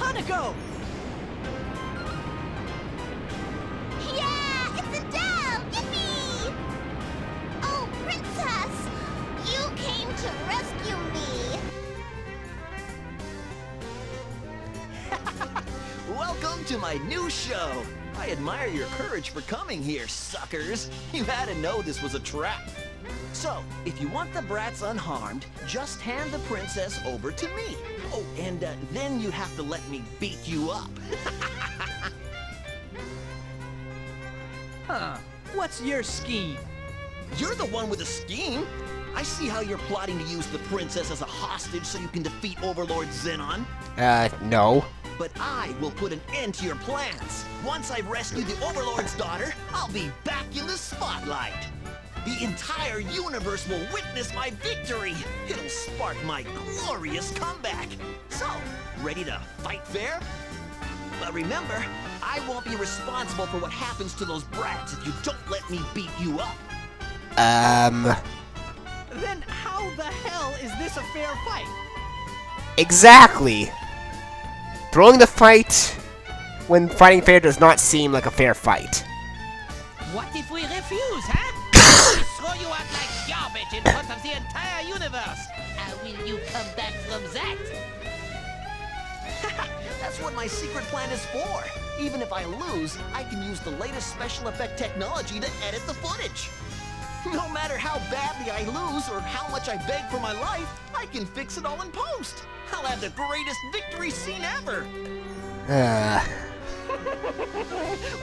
Hanako! Yeah, it's Adele! Yippee! Oh, Princess! You came to rescue me! Welcome to my new show. I admire your courage for coming here, suckers. You had to know this was a trap. So, if you want the brats unharmed, just hand the princess over to me. Oh, and then you have to let me beat you up. Huh. What's your scheme? You're the one with a scheme. I see how you're plotting to use the princess as a hostage so you can defeat Overlord Zenon. No. But I will put an end to your plans. Once I've rescued the Overlord's daughter, I'll be back in the spotlight. The entire universe will witness my victory. It'll spark my glorious comeback. So, ready to fight fair? But remember, I won't be responsible for what happens to those brats if you don't let me beat you up. Then how the hell is this a fair fight? Exactly. Throwing the fight when fighting fair does not seem like a fair fight. What if we refuse, huh? We throw you out like garbage in front of the entire universe. How will you come back from that? That's what my secret plan is for. Even if I lose, I can use the latest special effect technology to edit the footage. No matter how badly I lose or how much I beg for my life, I can fix it all in post. I'll have the greatest victory scene ever.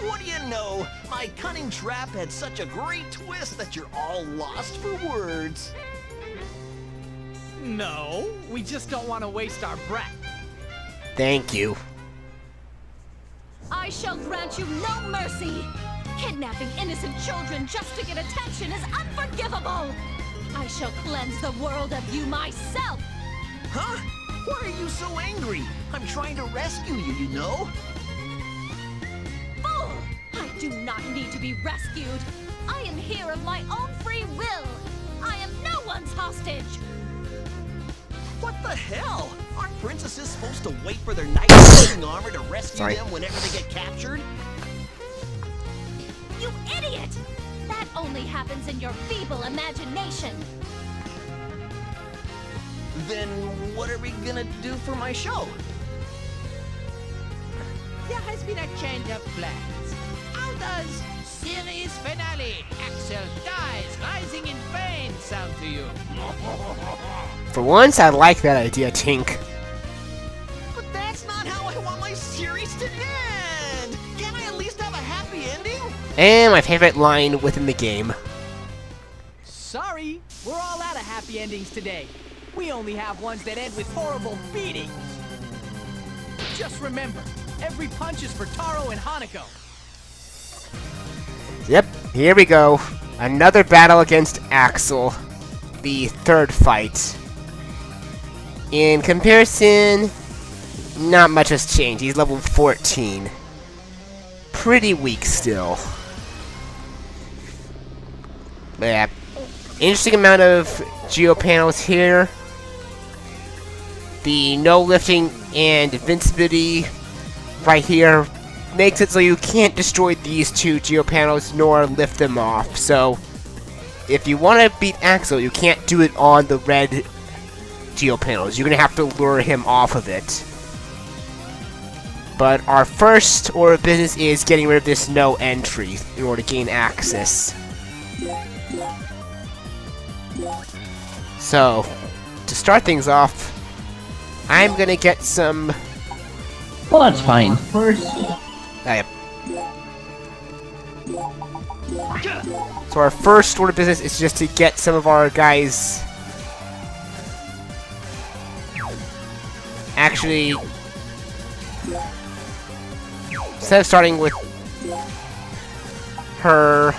What do you know? My cunning trap had such a great twist that you're all lost for words. No, we just don't want to waste our breath. Thank you. I shall grant you no mercy! Kidnapping innocent children just to get attention is unforgivable! I shall cleanse the world of you myself! Huh? Why are you so angry? I'm trying to rescue you, you know? Fool! I do not need to be rescued! I am here of my own free will! I am no one's hostage! What the hell? Aren't princesses supposed to wait for their knight-in-shining armor to rescue them whenever they get captured? You idiot! That only happens in your feeble imagination! Then what are we gonna do for my show? There has been a change of plans. How does series finale, Axel dies rising in pain sound to you? For once, I like that idea, Tink. But that's not how I want my series to end! Can't I at least have a happy ending? And my favorite line within the game. Sorry, we're all out of happy endings today. We only have ones that end with horrible beatings. Just remember, every punch is for Taro and Hanako. Yep, here we go. Another battle against Axel. The third fight. In comparison, not much has changed. He's level 14. Pretty weak still. But yeah, interesting amount of geo panels here. The no lifting and invincibility right here makes it so you can't destroy these two geo panels nor lift them off. So if you want to beat Axel, you can't do it on the red geo panels. You're gonna have to lure him off of it. But our first order of business is getting rid of this no entry in order to gain access. So, to start things off, I'm gonna get some... Well, that's fine. First, So our first order of business is just to get some of our guys... Actually... Instead of starting with her...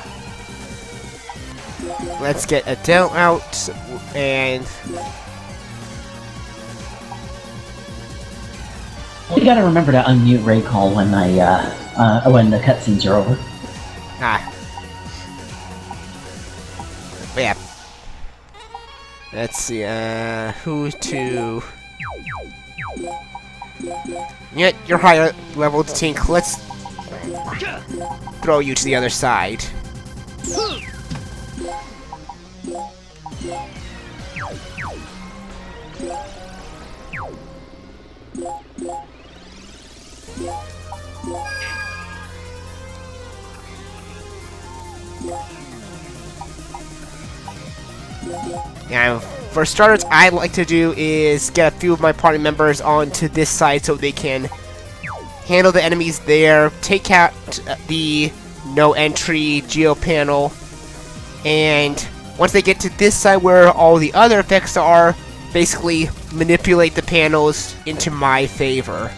Let's get Adele out, and... you gotta remember to unmute Raycall when when the cutscenes are over. But yeah. Let's see, who to... Yet you're higher level to Tink. Let's throw you to the other side. Now, for starters, I'd like to do is get a few of my party members onto this side so they can handle the enemies there, take out the no entry geo panel, and once they get to this side where all the other effects are, basically manipulate the panels into my favor.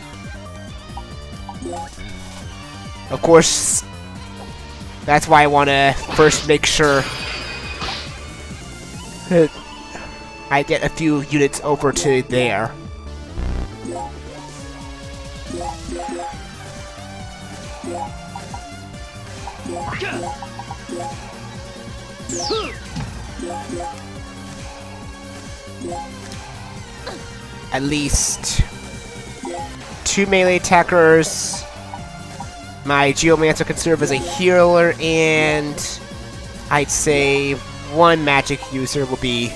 Of course, that's why I want to first make sure that I get a few units over to there. At least 2 melee attackers. My Geomancer can serve as a healer, and I'd say 1 magic user will be...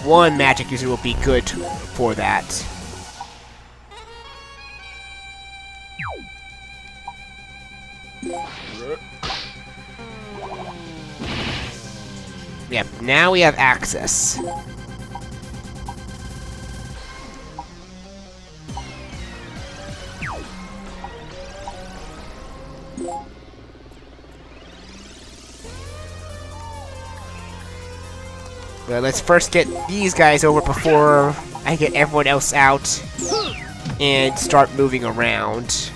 one magic user will be good for that. Yep, now we have access. Well, let's first get these guys over before I get everyone else out and start moving around.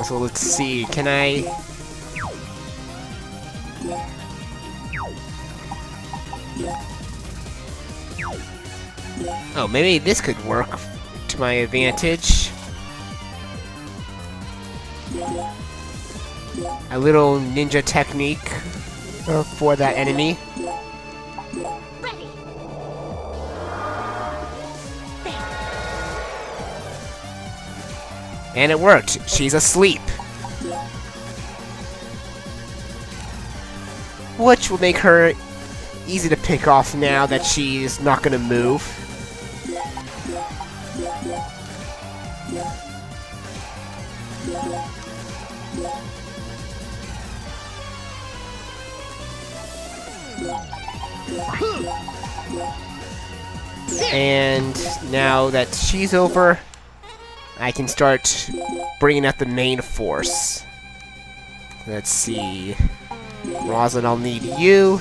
So let's see, can I... Oh, maybe this could work to my advantage. A little ninja technique for that enemy. Ready. And it worked. She's asleep. Which will make her easy to pick off now that she's not gonna move. And now that she's over, I can start bringing out the main force. Let's see. Roslyn, I'll need you.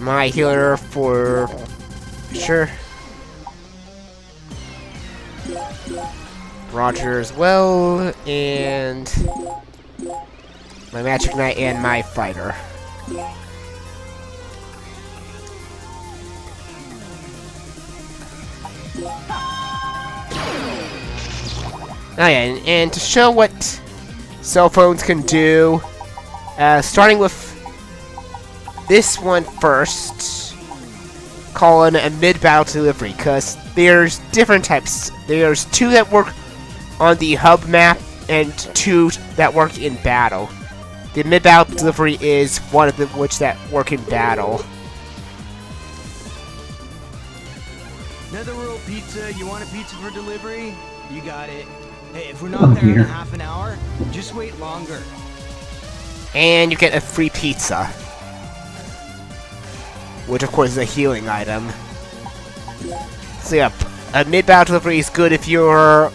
My healer for sure. Roger as well, and my Magic Knight and my fighter. Oh yeah, and to show what cell phones can do, starting with this one first, calling a mid-battle delivery, because there's different types. There's 2 that work on the hub map, and 2 that work in battle. The mid-battle delivery is one of them which that work in battle. Netherworld Pizza, you want a pizza for delivery? You got it. Hey, if we're not there in a half an hour, just wait longer. And you get a free pizza. Which of course is a healing item. So yeah, a mid-battle delivery is good if you're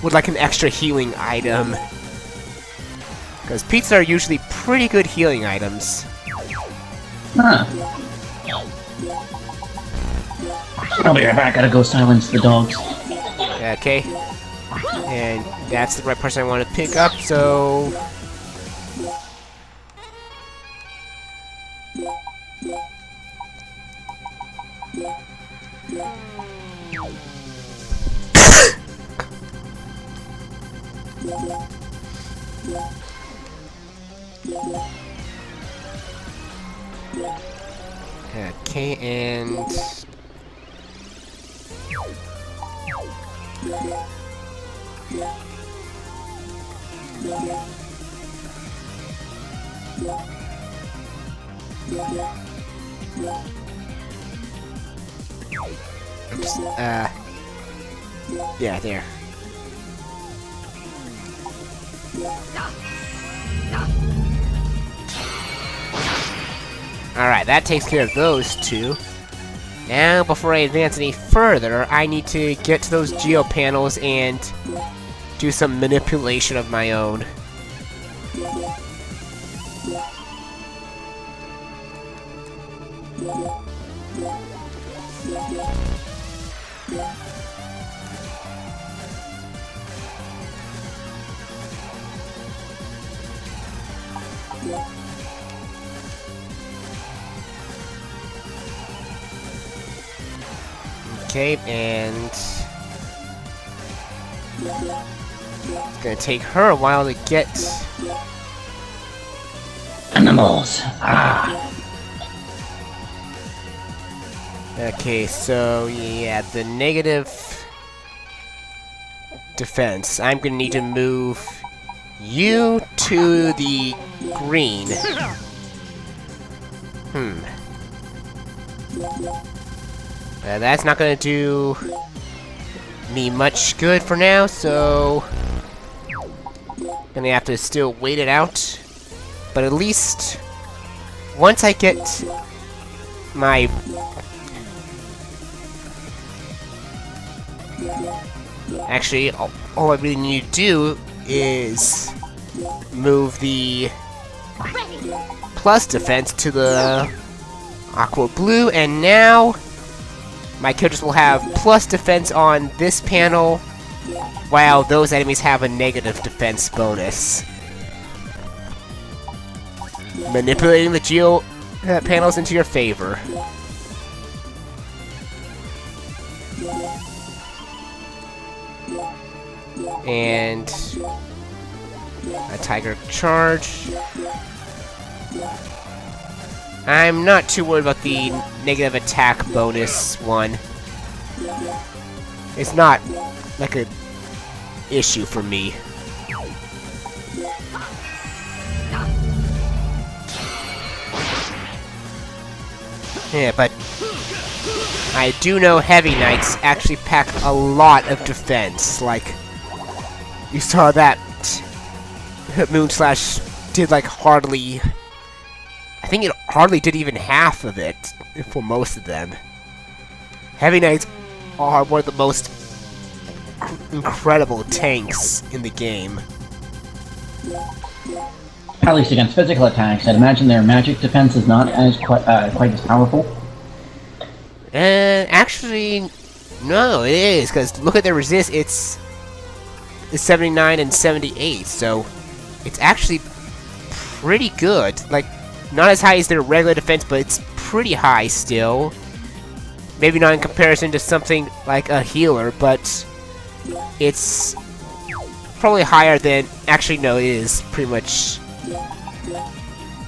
would like an extra healing item. Because pizza are usually pretty good healing items. Huh. I'll be right back, gotta go silence the dogs. Okay. And that's the right person I want to pick up, so... Okay, and... Oops, yeah, there. Alright, that takes care of those two. Now, before I advance any further, I need to get to those geo panels and do some manipulation of my own. Okay, and it's gonna take her a while to get. Animals. Ah. Okay, so yeah, the negative defense. I'm gonna need to move you to the green. That's not gonna do me much good for now, so gonna have to still wait it out. But at least once I get my actually, all I really need to do is move the plus defense to the aqua blue, and now my characters will have plus defense on this panel, while those enemies have a negative defense bonus. Manipulating the geo panels into your favor. And a tiger charge. I'm not too worried about the negative attack bonus one. It's not like a issue for me. Yeah, but I do know Heavy Knights actually pack a lot of defense. Like, you saw that Moonslash did like hardly... I think it hardly did even half of it for most of them. Heavy Knights are one of the most incredible tanks in the game. At least against physical attacks, I'd imagine their magic defense is not as quite as powerful. Actually, no, it is, because look at their resist, it's 79 and 78, so it's actually pretty good. Like, not as high as their regular defense, but it's pretty high still. Maybe not in comparison to something like a healer, but it's probably higher than... Actually, no, it is pretty much...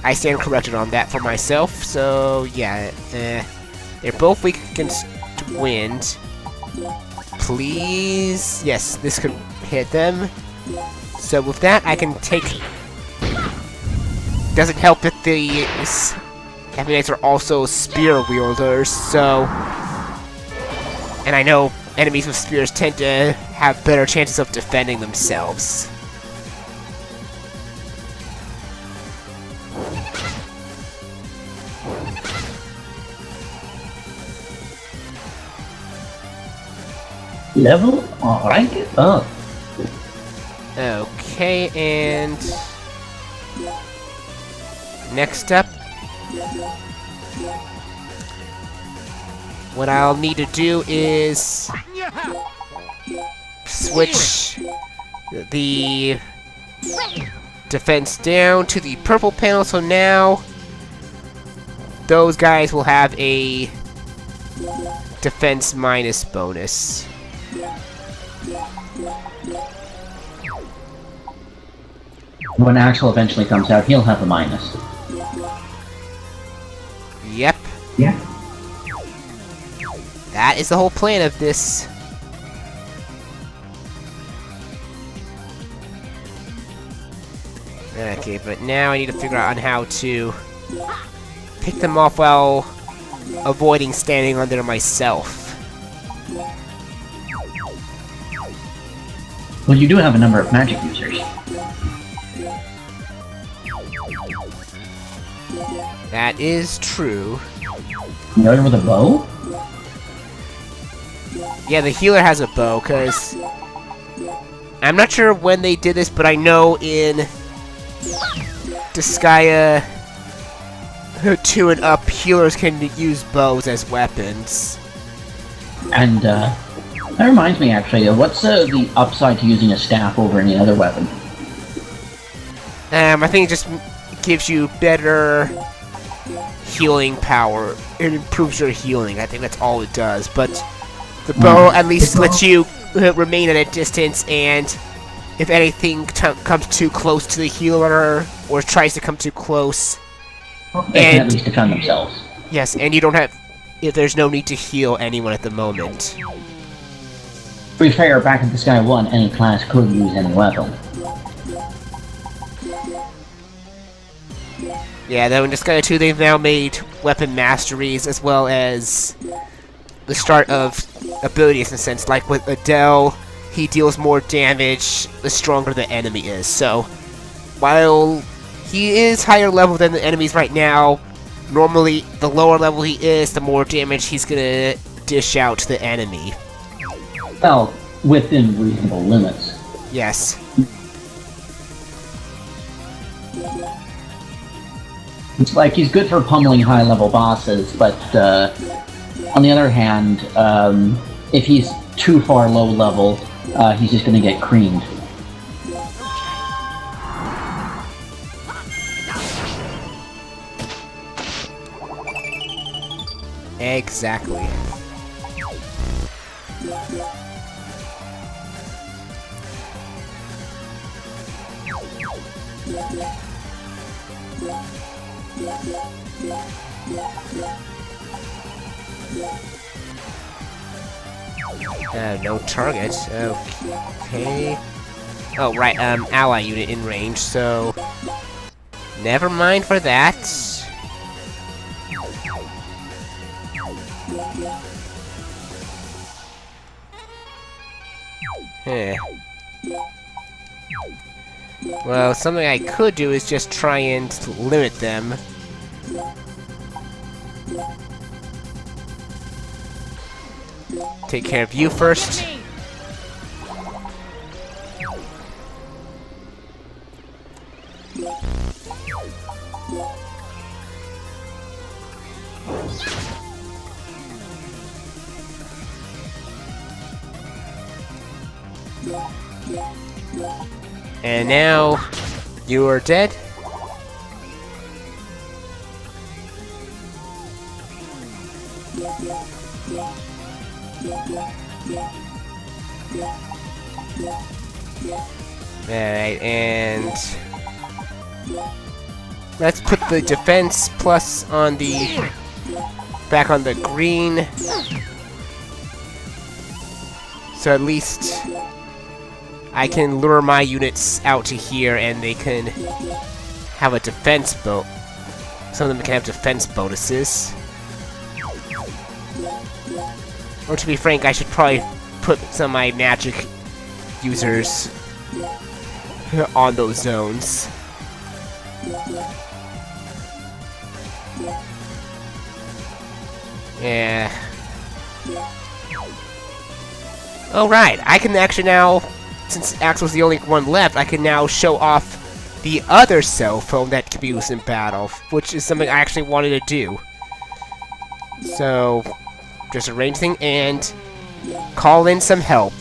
I stand corrected on that for myself, so yeah, they're both weak against wind. Please... Yes, this could hit them. So with that, I can take... Doesn't help that the Heavy Knights are also spear wielders, so... And I know enemies with spears tend to have better chances of defending themselves. Level or rank it up. Okay, and... Next up, what I'll need to do is switch the defense down to the purple panel, so now those guys will have a defense minus bonus. When Axel eventually comes out, he'll have a minus. Yep. Yeah. That is the whole plan of this. Okay, but now I need to figure out on how to pick them off while avoiding standing on there myself. Well, you do have a number of magic users. That is true. Familiar with a bow? Yeah, the healer has a bow, because I'm not sure when they did this, but I know in Disgaea 2 and up, healers can use bows as weapons. And, that reminds me, actually, what's the upside to using a staff over any other weapon? I think it just gives you better healing power. It improves your healing. I think that's all it does. But the bow at least lets you remain at a distance, and if anything comes too close to the healer or tries to come too close, They can at least defend themselves. yes, and you don't have. If there's no need to heal anyone at the moment. To be fair, back in Disgaea 1, any class could use any weapon. Yeah, though in Disgaea 2 they've now made weapon masteries as well as the start of abilities in a sense. Like with Adele, he deals more damage the stronger the enemy is. So, while he is higher level than the enemies right now, normally the lower level he is, the more damage he's gonna dish out to the enemy. Well, within reasonable limits. Yes. It's like he's good for pummeling high-level bosses, but on the other hand, if he's too far low level, he's just gonna get creamed. Exactly. No target. Okay. Oh, right, ally unit in range, so... Never mind for that. Huh. Well, something I could do is just try and limit them. Take care of you first. And now, you are dead. Alright, and let's put the defense plus on the back on the green. So at least I can lure my units out to here and they can have a defense boat. Some of them can have defense bonuses. Or to be frank, I should probably put some of my magic users on those zones. Yeah. Alright, I can actually now, since Axel's the only one left, I can now show off the other cell phone that can be used in battle, which is something I actually wanted to do. So, just arrange things and call in some help.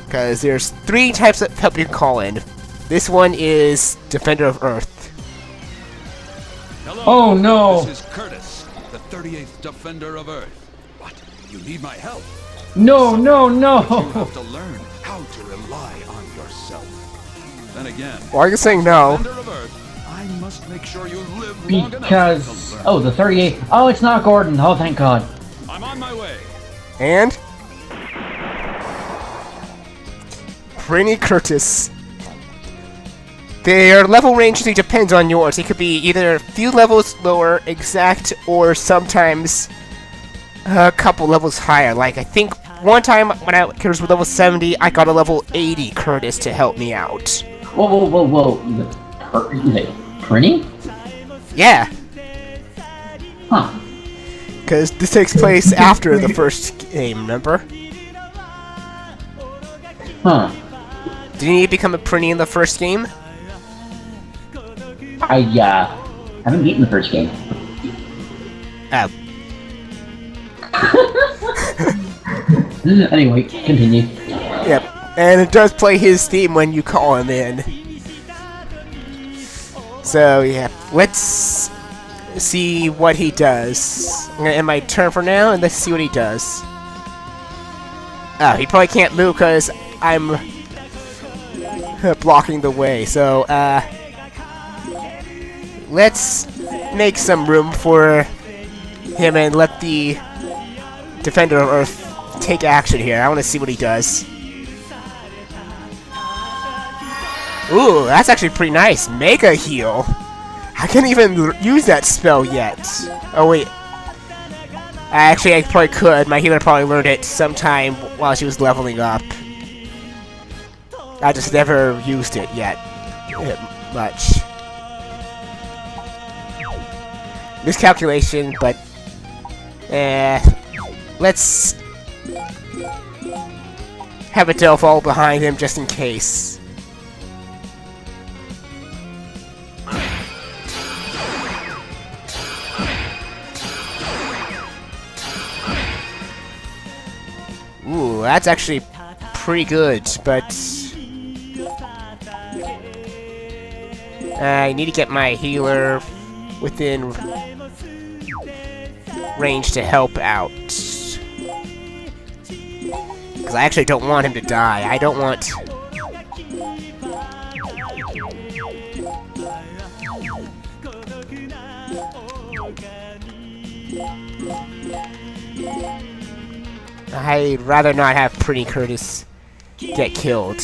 Because there's 3 types of help you can call in. This one is Defender of Earth. Hello. Oh no! This is Curtis, the 38th Defender of Earth. What? You need my help? No, no, You no! have to learn how to rely on yourself. Then again, Why are you saying no? Defender of Earth, I must make sure you live long enough Because... to learn. Oh, the 38... Oh, it's not Gordon. Oh, thank God. I'm on my way. And Prinny Curtis. Their level range usually depends on yours. It could be either a few levels lower, exact, or sometimes a couple levels higher. Like, I think one time when I was level 70, I got a level 80 Curtis to help me out. Whoa. Is it Prinny? Yeah, Huh. because this takes place after the first game, remember? Huh. Didn't you become a Prinny in the first game? I haven't beaten the first game. Oh. Anyway, continue. Yep, and it does play his theme when you call him in. So, yeah, let's see what he does. I'm gonna end my turn for now, and let's see what he does. Oh, he probably can't move because I'm blocking the way. So, let's make some room for him and let the Defender of Earth take action here. I want to see what he does. Ooh, that's actually pretty nice. Mega heal. I can't even use that spell yet. Oh wait. Actually, I probably could. My healer probably learned it sometime while she was leveling up. I just never used it yet. Much. Miscalculation, but let's have a Delph all behind him just in case. Ooh, that's actually pretty good, but I need to get my healer within range to help out. Because I actually don't want him to die. I don't want... I'd rather not have Pretty Curtis get killed.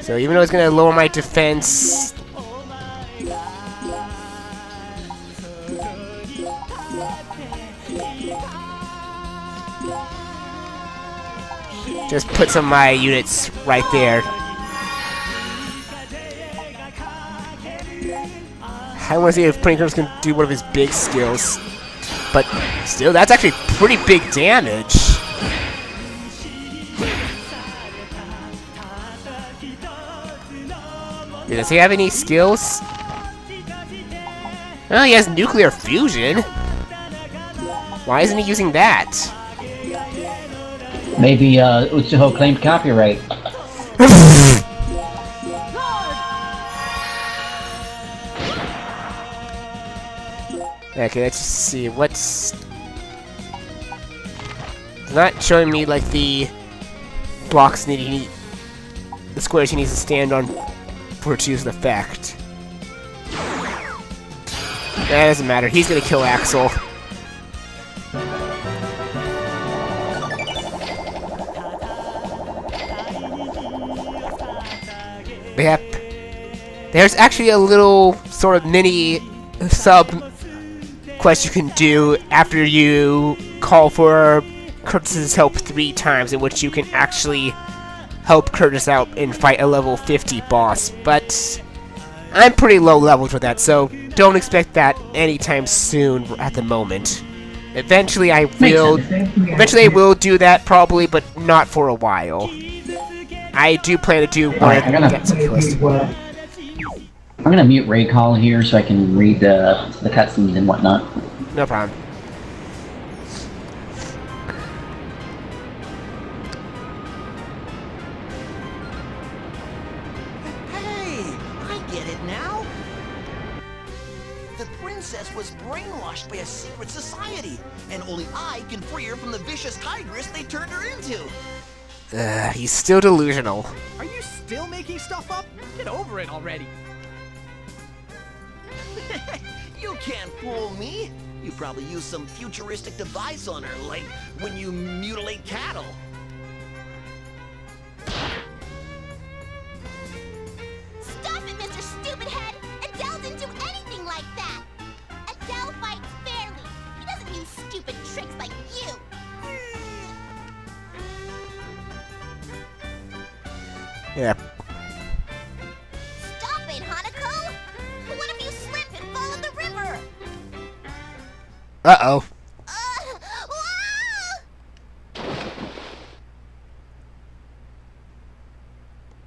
So even though it's going to lower my defense... Just put some of my units right there. I want to see if Pretty Curtis can do one of his big skills. But still, that's actually pretty big damage. Does he have any skills? Oh, he has nuclear fusion. Why isn't he using that? Maybe Utsuho claimed copyright. Okay, let's just see what's... It's not showing me like the blocks the squares he needs to stand on for it to use the effect. That doesn't matter. He's gonna kill Axel. Yep. There's actually a little sort of mini sub quest you can do after you call for Curtis's help 3 times, in which you can actually help Curtis out and fight a level 50 boss. But I'm pretty low leveled with that, so don't expect that anytime soon at the moment. Eventually I will do that probably, but not for a while. I do plan to do one get some quest. I'm gonna mute Ray Call here so I can read the cutscenes and whatnot. No problem. Hey, I get it now. The princess was brainwashed by a secret society, and only I can free her from the vicious tigress they turned her into. He's still delusional. Are you still making stuff up? Get over it already. You can't fool me. You probably use some futuristic device on her, like when you mutilate cattle. Stop it, Mr. Stupid Head! Adele didn't do anything like that! Adele fights fairly. He doesn't use stupid tricks like you. Yeah. Stop it, Hanako! What if you slip and fall in the river? Uh-oh. Ah!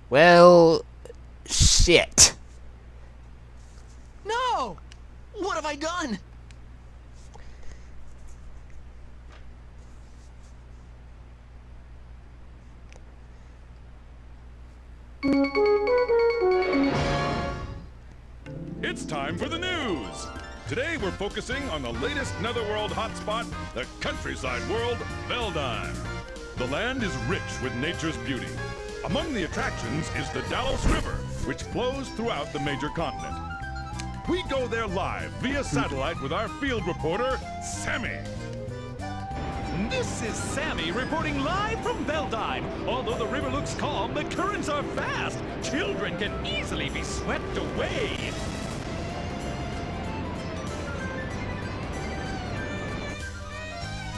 Well, shit. No! What have I done? It's time for the news! Today we're focusing on the latest netherworld hotspot, the countryside world, Veldheim. The land is rich with nature's beauty. Among the attractions is the Dallas River, which flows throughout the major continent. We go there live via satellite with our field reporter, Sammy. This is Sammy reporting live from Veldheim. Although the river looks calm, the currents are fast. Children can easily be swept away.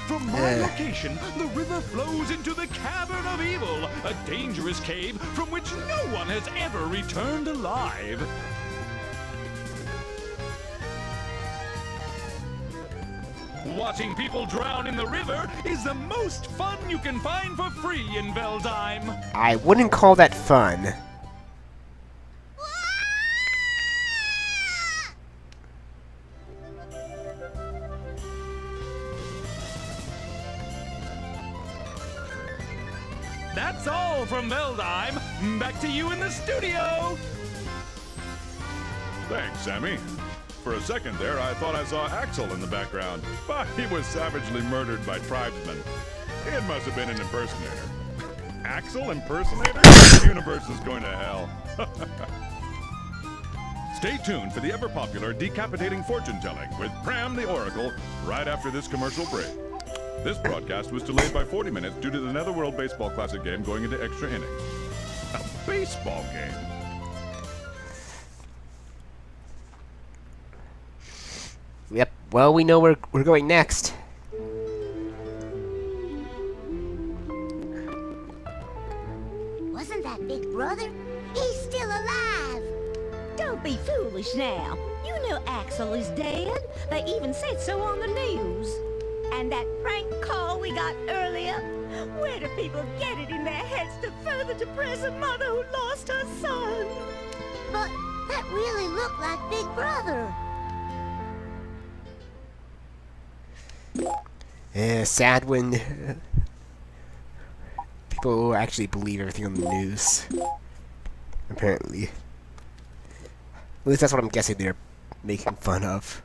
From my location, the river flows into the Cavern of Evil, a dangerous cave from which no one has ever returned alive. Watching people drown in the river is the most fun you can find for free in Veldheim. I wouldn't call that fun. That's all from Veldheim. Back to you in the studio. Thanks, Sammy. For a second there, I thought I saw Axel in the background, but he was savagely murdered by tribesmen. It must have been an impersonator. Axel impersonator? The universe is going to hell. Stay tuned for the ever-popular decapitating fortune-telling with Pram the Oracle right after this commercial break. This broadcast was delayed by 40 minutes due to the Netherworld Baseball Classic game going into extra innings. A baseball game? Yep, well, we know where we're going next. Wasn't that Big Brother? He's still alive! Don't be foolish now. You know Axel is dead. They even said so on the news. And that prank call we got earlier? Where do people get it in their heads to further depress a mother who lost her son? But that really looked like Big Brother. Sad when people actually believe everything on the news. Apparently. At least that's what I'm guessing they're making fun of.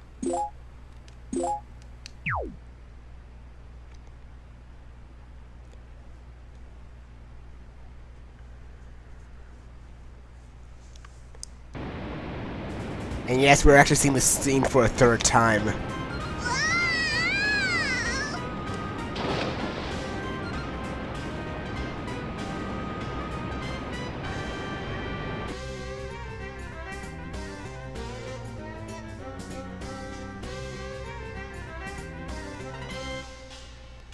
And yes, we're actually seeing this scene for a third time.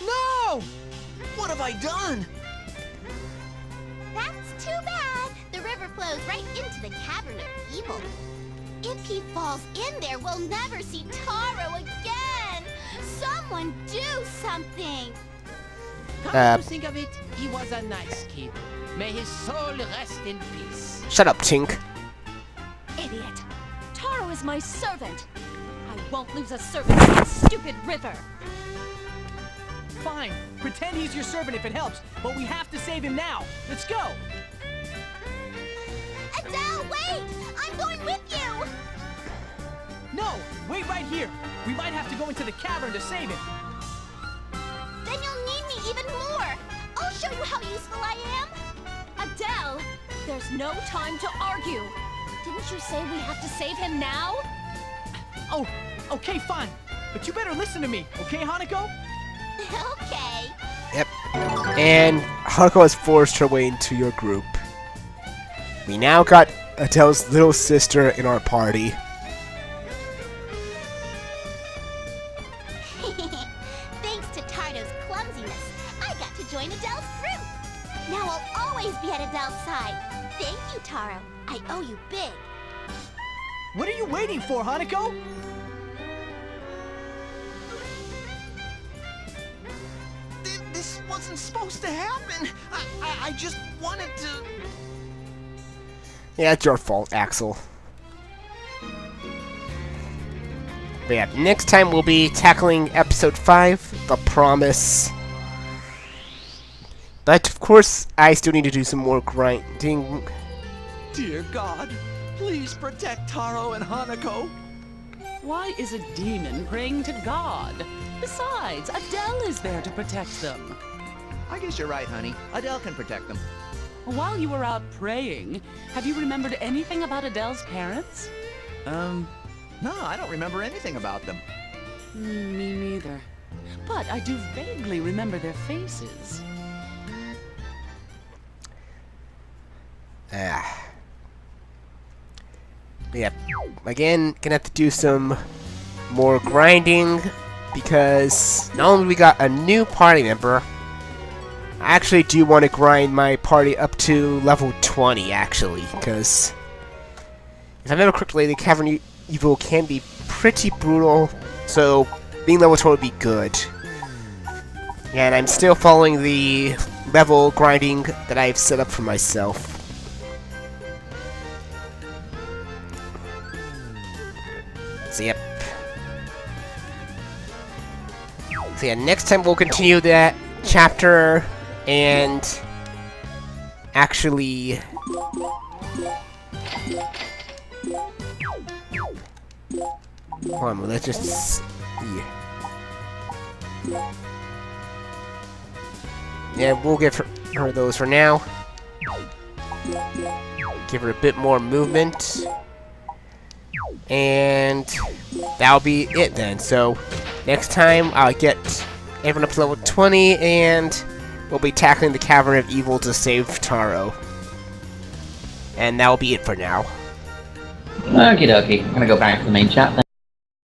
No! What have I done? That's too bad. The river flows right into the Cavern of Evil. If he falls in there, we'll never see Taro again. Someone do something. Come to think of it, he was a nice kid. May his soul rest in peace. Shut up, Tink. Idiot. Taro is my servant. I won't lose a servant to that stupid river. Fine. Pretend he's your servant if it helps, but we have to save him now. Let's go. Adele, wait! I'm going with you! No, wait right here. We might have to go into the cavern to save him. Then you'll need me even more. I'll show you how useful I am. Adele, there's no time to argue. Didn't you say we have to save him now? Oh, okay, fine. But you better listen to me, okay, Hanako? Okay. Yep. And Hanako has forced her way into your group. We now got Adele's little sister in our party. Thanks to Tardo's clumsiness, I got to join Adele's group. Now I'll always be at Adele's side. Thank you, Taro. I owe you big. What are you waiting for, Hanako? This wasn't supposed to happen. I just wanted to... Yeah, it's your fault, Axel. But yeah, next time we'll be tackling episode 5, The Promise. But of course, I still need to do some more grinding. Dear God, please protect Taro and Hanako. Why is a demon praying to God? Besides, Adele is there to protect them. I guess you're right, honey. Adele can protect them. While you were out praying, have you remembered anything about Adele's parents? No, I don't remember anything about them. Me neither. But I do vaguely remember their faces. Yeah, again, gonna have to do some more grinding because not only we got a new party member, I actually do want to grind my party up to level 20 actually, because if I remember correctly, the Cavern Evil can be pretty brutal, so being level 20 would be good. And I'm still following the level grinding that I've set up for myself. So yep. So yeah, next time we'll continue that chapter and actually hold on, let's just yeah, we'll give her those for now. Give her a bit more movement. And that'll be it then. So next time I'll get everyone up to level 20 and we'll be tackling the Cavern of Evil to save Taro. And that'll be it for now. Okie dokie. I'm gonna go back to the main chat then.